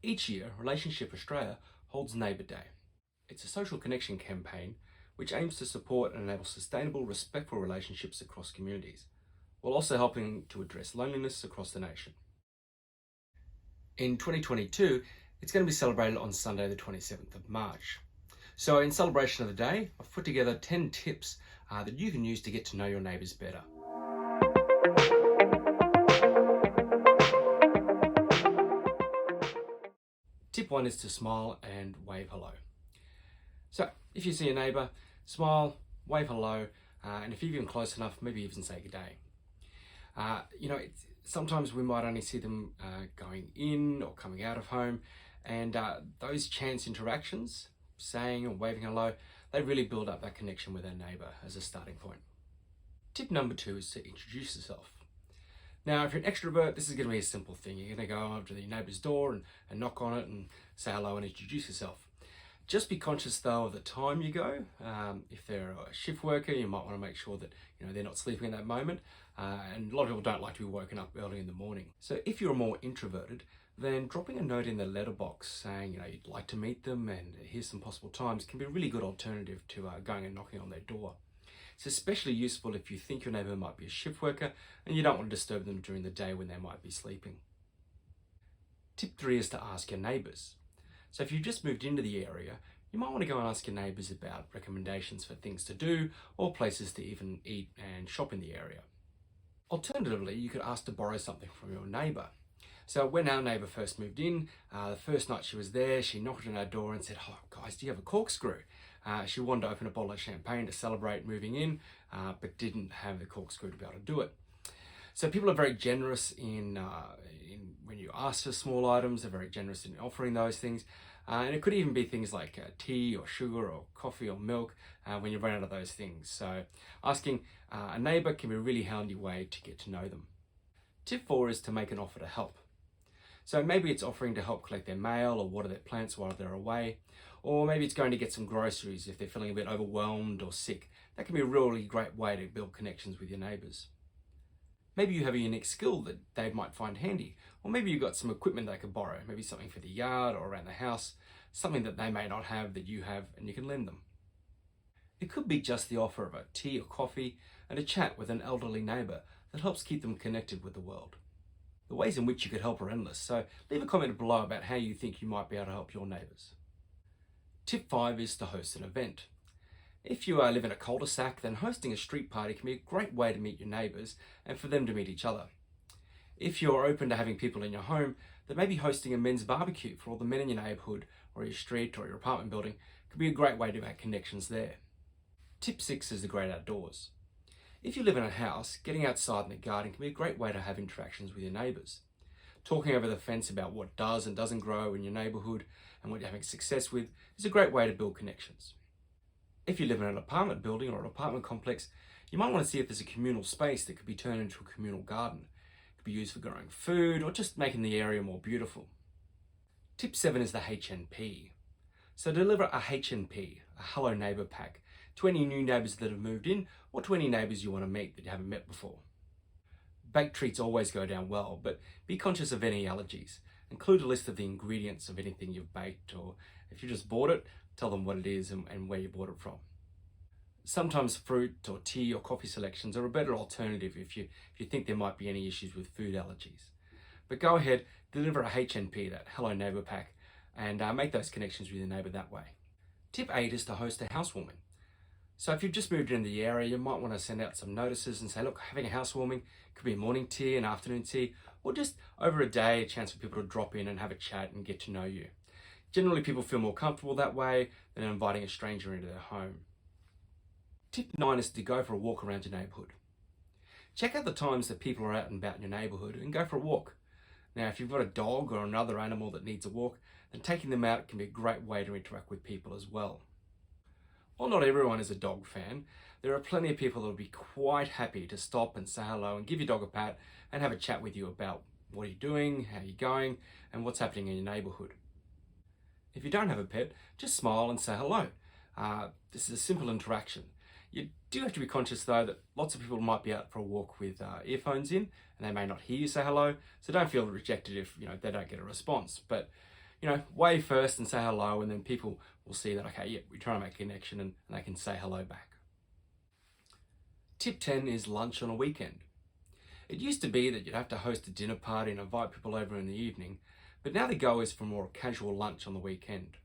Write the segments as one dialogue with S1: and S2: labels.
S1: Each year, Relationship Australia holds Neighbour Day. It's a social connection campaign which aims to support and enable sustainable, respectful relationships across communities, while also helping to address loneliness across the nation. In 2022, it's going to be celebrated on Sunday the 27th of March. So in celebration of the day, I've put together 10 tips that you can use to get to know your neighbours better. Tip 1 is to smile and wave hello. So if you see a neighbour, smile, wave hello, and if you're even close enough, maybe even say good day. Sometimes we might only see them going in or coming out of home, and those chance interactions, saying or waving hello, they really build up that connection with our neighbour as a starting point. Tip number 2 is to introduce yourself. Now, if you're an extrovert, this is going to be a simple thing. You're going to go up to the neighbour's door and knock on it and say hello and introduce yourself. Just be conscious though of the time you go. If they're a shift worker, you might want to make sure that they're not sleeping at that moment. And a lot of people don't like to be woken up early in the morning. So if you're more introverted, then dropping a note in the letterbox saying you'd like to meet them and here's some possible times can be a really good alternative to going and knocking on their door. It's especially useful if you think your neighbour might be a shift worker and you don't want to disturb them during the day when they might be sleeping. Tip 3 is to ask your neighbours. So if you've just moved into the area, you might want to go and ask your neighbours about recommendations for things to do or places to even eat and shop in the area. Alternatively, you could ask to borrow something from your neighbour. So when our neighbour first moved in, the first night she was there, she knocked on our door and said, "Oh guys, do you have a corkscrew?" She wanted to open a bottle of champagne to celebrate moving in, but didn't have the corkscrew to be able to do it. So people are very generous in when you ask for small items, they're very generous in offering those things. And it could even be things like tea or sugar or coffee or milk when you run out of those things. So asking a neighbour can be a really handy way to get to know them. Tip 4 is to make an offer to help. So maybe it's offering to help collect their mail or water their plants while they're away, or maybe it's going to get some groceries if they're feeling a bit overwhelmed or sick. That can be a really great way to build connections with your neighbours. Maybe you have a unique skill that they might find handy, or maybe you've got some equipment they could borrow, maybe something for the yard or around the house, something that they may not have that you have and you can lend them. It could be just the offer of a tea or coffee and a chat with an elderly neighbour that helps keep them connected with the world. The ways in which you could help are endless, so leave a comment below about how you think you might be able to help your neighbours. Tip 5 is to host an event. If you live in a cul-de-sac, then hosting a street party can be a great way to meet your neighbours and for them to meet each other. If you're open to having people in your home, then maybe hosting a men's barbecue for all the men in your neighbourhood or your street or your apartment building could be a great way to make connections there. Tip 6 is the great outdoors. If you live in a house, getting outside in the garden can be a great way to have interactions with your neighbours. Talking over the fence about what does and doesn't grow in your neighbourhood and what you're having success with is a great way to build connections. If you live in an apartment building or an apartment complex, you might want to see if there's a communal space that could be turned into a communal garden. It could be used for growing food or just making the area more beautiful. Tip 7 is the HNP. So deliver a HNP, a Hello Neighbour pack, to any new neighbours that have moved in or to any neighbours you want to meet that you haven't met before. Baked treats always go down well, but be conscious of any allergies. Include a list of the ingredients of anything you've baked, or if you just bought it, tell them what it is and where you bought it from. Sometimes fruit or tea or coffee selections are a better alternative if you think there might be any issues with food allergies. But go ahead, deliver a HNP, that Hello Neighbour pack, and make those connections with your neighbour that way. Tip 8 is to host a housewarming. So if you've just moved into the area, you might want to send out some notices and say, look, having a housewarming, could be a morning tea, an afternoon tea, or just over a day, a chance for people to drop in and have a chat and get to know you. Generally, people feel more comfortable that way than inviting a stranger into their home. Tip 9 is to go for a walk around your neighbourhood. Check out the times that people are out and about in your neighbourhood and go for a walk. Now, if you've got a dog or another animal that needs a walk, then taking them out can be a great way to interact with people as well. While not everyone is a dog fan, there are plenty of people that will be quite happy to stop and say hello and give your dog a pat and have a chat with you about what you're doing, how you're going, and what's happening in your neighbourhood. If you don't have a pet, just smile and say hello. This is a simple interaction. You do have to be conscious though that lots of people might be out for a walk with earphones in and they may not hear you say hello, so don't feel rejected if they don't get a response. But wave first and say hello, and then people will see that, okay, yeah, we're trying to make a connection, and they can say hello back. Tip 10 is lunch on a weekend. It used to be that you'd have to host a dinner party and invite people over in the evening, but now the go is for more casual lunch on the weekend.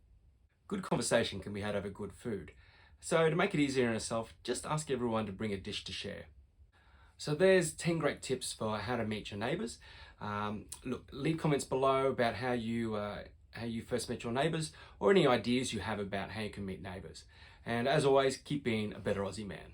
S1: Good conversation can be had over good food. So to make it easier on yourself, just ask everyone to bring a dish to share. So there's 10 great tips for how to meet your neighbours. Look, leave comments below about how you first met your neighbours, or any ideas you have about how you can meet neighbours. And as always, keep being a better Aussie man.